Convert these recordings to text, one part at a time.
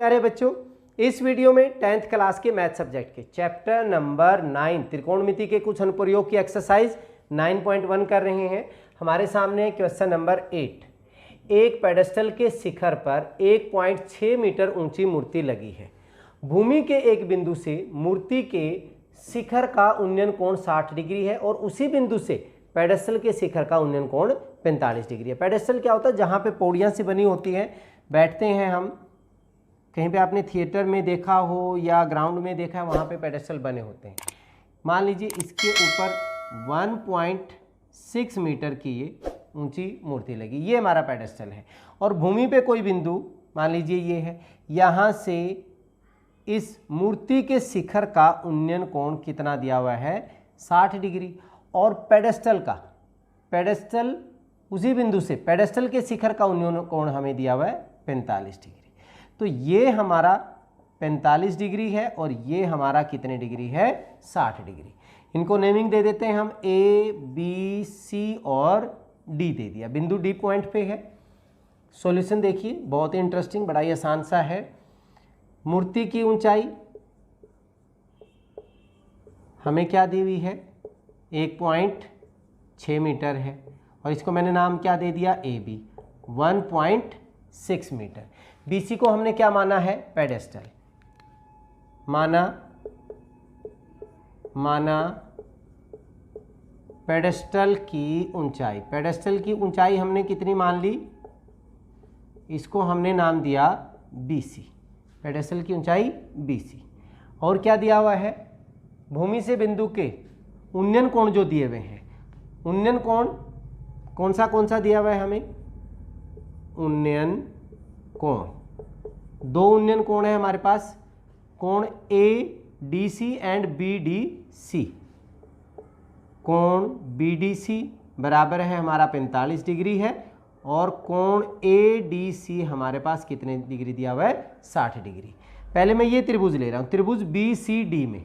प्यारे बच्चों, इस वीडियो में 10th क्लास के मैथ सब्जेक्ट के चैप्टर नंबर 9 त्रिकोणमिति के कुछ अनुप्रयोग की एक्सरसाइज 9.1 कर रहे हैं। हमारे सामने क्वेश्चन नंबर 8। एक पेडेस्टल के शिखर पर 1.6 मीटर ऊंची मूर्ति लगी है। भूमि के एक बिंदु से मूर्ति के शिखर का उन्नयन कोण 60 डिग्री है और उसी बिंदु से पेडेस्टल के शिखर का उन्नयन कोण 45 डिग्री है। पेडेस्टल क्या होता है? जहाँ पे पौड़ियाँ सी बनी होती हैं, बैठते हैं हम, कहीं पे आपने थिएटर में देखा हो या ग्राउंड में देखा है, वहाँ पे पेडेस्टल बने होते हैं। मान लीजिए इसके ऊपर 1.6 मीटर की ये ऊंची मूर्ति लगी, ये हमारा पेडेस्टल है। और भूमि पे कोई बिंदु, मान लीजिए ये है, यहाँ से इस मूर्ति के शिखर का उन्नयन कोण कितना दिया हुआ है? 60 डिग्री। और पेडेस्टल उसी बिंदु से पेडेस्टल के शिखर का उन्नयन कोण हमें दिया हुआ है 45 डिग्री। तो ये हमारा 45 डिग्री है और ये हमारा कितने डिग्री है? 60 डिग्री। इनको नेमिंग दे देते हैं हम, ए बी सी और डी दे दिया। बिंदु डी पॉइंट पे है। सॉल्यूशन देखिए, बहुत ही इंटरेस्टिंग, बड़ा ही आसान सा है। मूर्ति की ऊंचाई हमें क्या दी हुई है? 1.6 मीटर है और इसको मैंने नाम क्या दे दिया? A B. 1.6 मीटर। BC को हमने क्या माना है? पेडेस्टल माना पेडेस्टल की ऊंचाई। पेडेस्टल की ऊंचाई हमने कितनी मान ली? इसको हमने नाम दिया BC। पेडेस्टल की ऊंचाई BC। और क्या दिया हुआ है? भूमि से बिंदु के उन्नयन कोण जो दिए हुए हैं, उन्नयन कोण कौन सा दिया हुआ है हमें? उन्नयन कोण, दो उन्नयन कोण है हमारे पास, कोण ADC एंड BDC। कोण BDC बराबर है हमारा 45 डिग्री है और कोण ADC हमारे पास कितने डिग्री दिया हुआ है? 60 डिग्री। पहले मैं ये त्रिभुज ले रहा हूँ, त्रिभुज BCD में,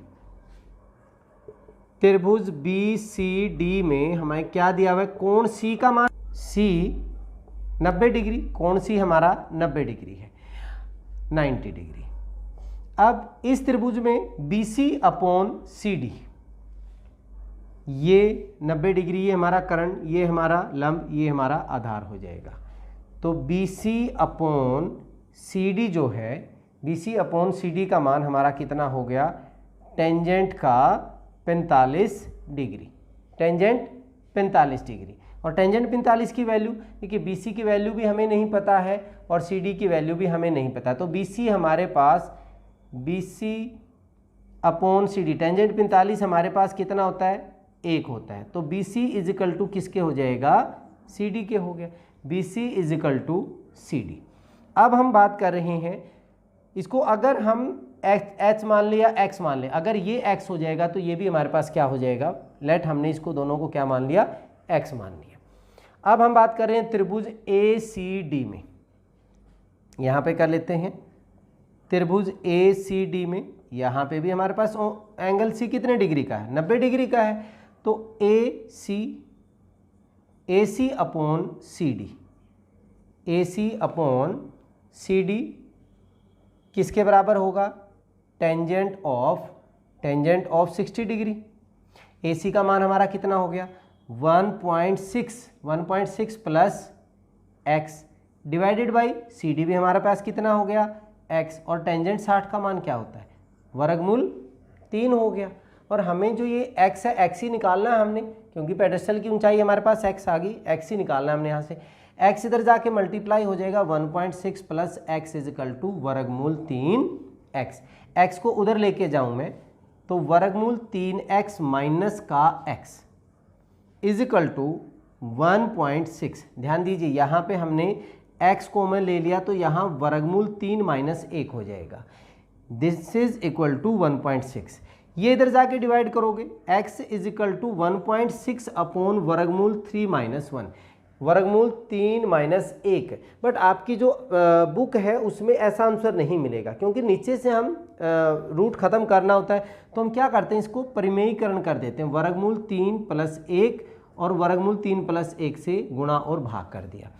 त्रिभुज BCD में हमें क्या दिया हुआ है? कोण C का मान C 90 डिग्री, कोण C हमारा 90 डिग्री है, 90 डिग्री। अब इस त्रिभुज में BC अपॉन CD, ये 90 डिग्री, ये हमारा कर्ण, ये हमारा लंब, ये हमारा आधार हो जाएगा। तो BC अपॉन CD जो है, BC अपॉन CD का मान हमारा कितना हो गया? टेंजेंट का 45 डिग्री, टेंजेंट 45 डिग्री। और टेंजेंट 45 की वैल्यू, देखिए BC की वैल्यू भी हमें नहीं पता है और CD की वैल्यू भी हमें नहीं पता। तो BC हमारे पास, BC अपॉन CD, टेंजेंट 45 हमारे पास कितना होता है? 1 होता है। तो BC इज इक्वल टू किसके हो जाएगा? CD के हो गया। BC is equal to CD। अब हम बात कर रहे हैं इसको, अगर हम H मान ले या X मान ले, अगर ये X हो जाएगा तो ये भी हमारे पास क्या हो जाएगा? लेट हमने इसको दोनों को क्या मान लिया? X मान लिया। अब हम बात कर रहे हैं त्रिभुज ACD में, यहाँ पे कर लेते हैं त्रिभुज ACD में। यहाँ पे भी हमारे पास एंगल C कितने डिग्री का है? 90 डिग्री का है। तो AC upon CD, AC upon CD किसके बराबर होगा? Tangent of 60 degree. AC का मान हमारा कितना हो गया? 1.6 plus x divided by CD भी हमारे पास कितना हो गया? x। और टेंजेंट 60 का मान क्या होता है? वर्गमूल 3 हो गया। और हमें जो ये x है, x ही निकालना है हमने, क्योंकि पेडेस्टल की ऊंचाई हमारे पास x आ गई, x ही निकालना है हमने यहाँ से। x इधर जाके मल्टीप्लाई हो जाएगा, 1.6 plus x is equal to वर्गमूल 3x। x को उधर लेके जाऊँ मैं तो वर्गमूल 3x माइनस का x इज इक्वल टू 1.6। ध्यान दीजिए, यहाँ पे हमने x को मैं ले लिया तो यहाँ वर्गमूल 3 माइनस 1 हो जाएगा। This is equal to 1.6। ये इधर जाके डिवाइड करोगे, x is equal to 1.6 upon वर्गमूल 3 माइनस 1, वर्गमूल 3 माइनस 1। बट आपकी जो बुक है उसमें ऐसा आंसर नहीं मिलेगा, क्योंकि नीचे से हम रूट ख़त्म करना होता है। तो हम क्या करते हैं, इसको परिमेयीकरण कर देते हैं, वर्गमूल 3 प्लस 1 और वर्गमूल 3 प्लस 1 से गुणा और भाग कर दिया।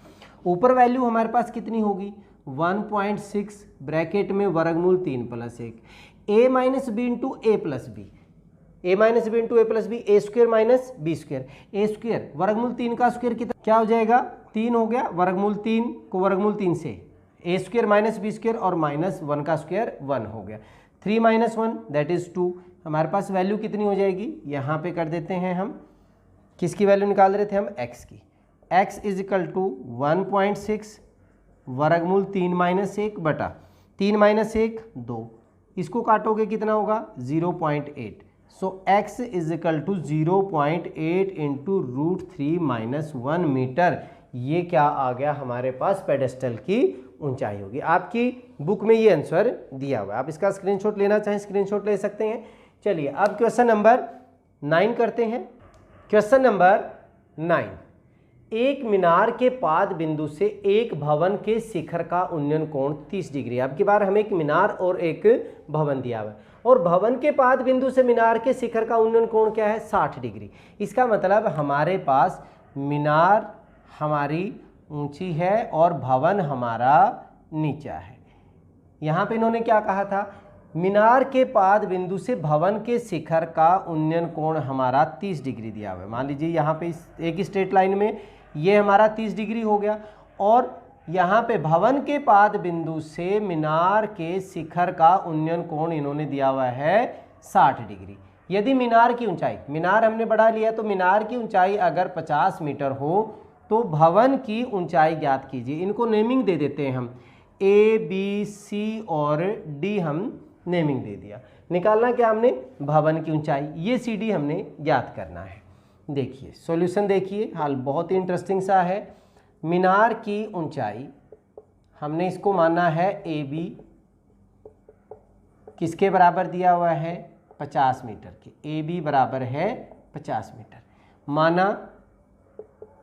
ऊपर वैल्यू हमारे पास कितनी होगी? 1.6 ब्रैकेट में वर्गमूल 3 + 1, a minus B into A plus B, A minus B into A plus B, A square minus B square, A square वर्गमूल 3 का स्क्वायर कितना क्या हो जाएगा 3 हो गया, वर्गमूल 3 को वर्गमूल 3 से ए स्क्वायर माइनस बी स्क्वायर और -1 का स्क्वायर 1 हो गया, 3 - 1 दैट इज 2। हमारे पास वैल्यू कितनी हो जाएगी, यहाँ पे कर देते हैं हम, किसकी वैल्यू निकाल रहे थे हम, x की, x इज इक्वल टू 1.6 वर्गमूल 3 - 1 बटा 3 - 1 2, इसको काटोगे कितना होगा 0.8, so x is equal to 0.8 into √3 - 1 मीटर। ये क्या आ गया हमारे पास पेडेस्टल की ऊंचाई होगी। आपकी बुक में ये आंसर दिया हुआ है, आप इसका स्क्रीनशॉट लेना चाहें स्क्रीनशॉट ले सकते हैं। चलिए अब क्वेश्चन नंबर 9 करते हैं। क्वेश्चन नंबर 9, एक मीनार के पाद बिंदु से एक भवन के शिखर का उन्नयन कोण 30 डिग्री। अब की बार हमें एक मीनार और एक भवन दिया हुआ है और भवन के पाद बिंदु से मीनार के शिखर का उन्नयन कोण क्या है 60 डिग्री। इसका मतलब हमारे पास मीनार हमारी ऊंची है और भवन हमारा नीचा है। यहाँ पे इन्होंने क्या कहा था, मीनार के पाद बिंदु से भवन के शिखर का उन्नयन कोण हमारा 30 डिग्री दिया हुआ है। मान लीजिए यहाँ पे एक स्ट्रेट लाइन में ये हमारा 30 डिग्री हो गया और यहाँ पे भवन के पाद बिंदु से मीनार के शिखर का उन्नयन कोण इन्होंने दिया हुआ है 60 डिग्री। यदि मीनार की ऊंचाई, मीनार हमने बढ़ा लिया तो मीनार की ऊंचाई अगर 50 मीटर हो तो भवन की ऊंचाई ज्ञात कीजिए। इनको नेमिंग दे देते हैं हम, ए बी सी और डी हम नेमिंग दे दिया। निकालना क्या हमने, भवन की ऊंचाई, ये सी डी हमने ज्ञात करना है। देखिए सॉल्यूशन देखिए, हाल बहुत ही इंटरेस्टिंग सा है। मीनार की ऊंचाई हमने इसको माना है ए बी, किसके बराबर दिया हुआ है 50 मीटर के, ए बी बराबर है 50 मीटर माना।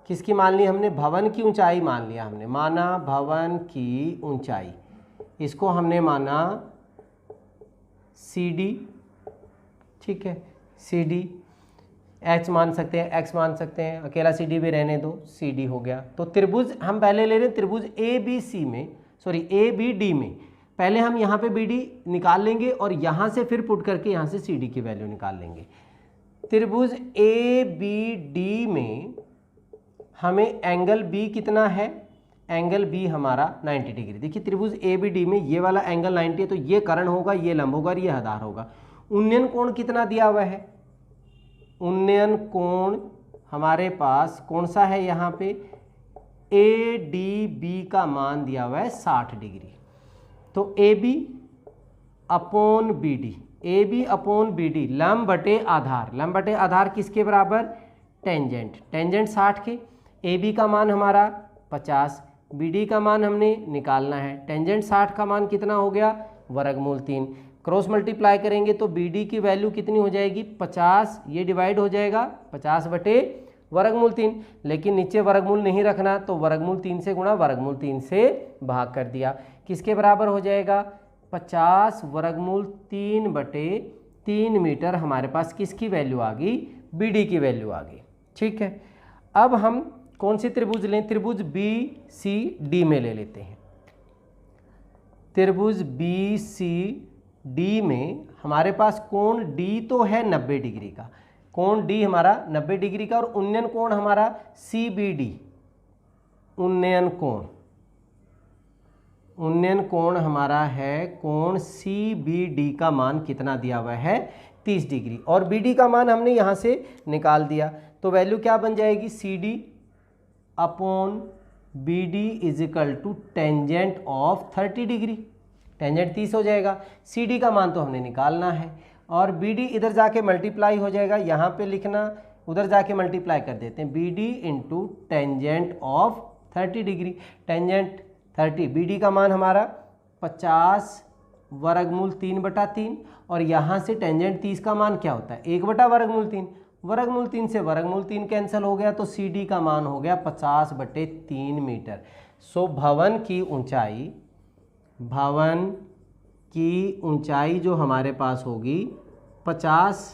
किसकी मान ली हमने, भवन की ऊंचाई मान लिया हमने, माना भवन की ऊंचाई, इसको हमने माना सी डी, ठीक है सी डी, एच मान सकते हैं एक्स मान सकते हैं, अकेला सी डी भी रहने दो, सी डी हो गया। तो त्रिभुज हम पहले ले रहे हैं, त्रिभुज ए बी सी में, सॉरी ए बी डी में, पहले हम यहाँ पे बी डी निकाल लेंगे और यहाँ से फिर पुट करके यहाँ से सी डी की वैल्यू निकाल लेंगे। त्रिभुज ए बी डी में हमें एंगल बी कितना है, एंगल बी हमारा 90 डिग्री। देखिए त्रिभुज ए बी डी में ये वाला एंगल 90 है तो ये कर्ण होगा, ये लंब होगा और ये आधार होगा। उन्नयन कोण कितना दिया हुआ है, उन्नयन कोण हमारे पास कौन सा है यहाँ पे, ए डी बी का मान दिया हुआ है 60 डिग्री। तो A B upon B D, A B upon B D लंब बटे आधार, लंब बटे आधार किसके बराबर, टेंजेंट, टेंजेंट 60 के, ए बी का मान हमारा 50, बी डी का मान हमने निकालना है, टेंजेंट 60 का मान कितना हो गया वर्गमूल 3, क्रॉस मल्टीप्लाई करेंगे तो बी डी की वैल्यू कितनी हो जाएगी 50, ये डिवाइड हो जाएगा 50 बटे वर्गमूल 3, लेकिन नीचे वर्गमूल नहीं रखना तो वर्गमूल 3 से गुणा वर्गमूल 3 से भाग कर दिया, किसके बराबर हो जाएगा 50 वर्गमूल 3 बटे 3 मीटर। हमारे पास किसकी वैल्यू आ गई, बी डी की वैल्यू आ गई, ठीक है। अब हम कौन सी त्रिभुज लें, त्रिभुज बी सी डी में ले लेते हैं। त्रिभुज बी सी डी में हमारे पास कोण डी तो है 90 डिग्री का, कोण डी हमारा 90 डिग्री का और उन्नयन कोण हमारा सी बी डी, उन्नयन कोण, उन्नयन कोण हमारा है कोण सी बी डी का मान कितना दिया हुआ है 30 डिग्री और बी डी का मान हमने यहाँ से निकाल दिया तो वैल्यू क्या बन जाएगी, C D upon B D is equal to tangent of 30 degree, tangent 30 हो जाएगा, सी डी का मान तो हमने निकालना है और बी डी इधर जाके मल्टीप्लाई हो जाएगा, यहाँ पे लिखना उधर जाके मल्टीप्लाई कर देते हैं, B D into tangent of 30 degree, tangent 30, B D का मान हमारा 50 वर्गमूल 3 बटा 3 और यहाँ से टेंजेंट 30 का मान क्या होता है 1 बटा वर्गमूल 3, वर्गमूल 3 से वर्गमूल 3 कैंसिल हो गया तो सी डी का मान हो गया 50 बटे 3 मीटर। सो भवन की ऊंचाई, भवन की ऊंचाई जो हमारे पास होगी 50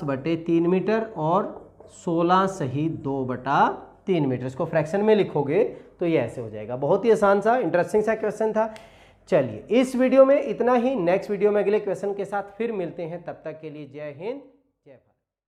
बटे 3 मीटर और 16 सही 2 बटा 3 मीटर। इसको फ्रैक्शन में लिखोगे तो ये ऐसे हो जाएगा। बहुत ही आसान सा इंटरेस्टिंग सा क्वेश्चन था। चलिए इस वीडियो में इतना ही, नेक्स्ट वीडियो में अगले क्वेश्चन के साथ फिर मिलते हैं, तब तक के लिए जय हिंद जय भारत।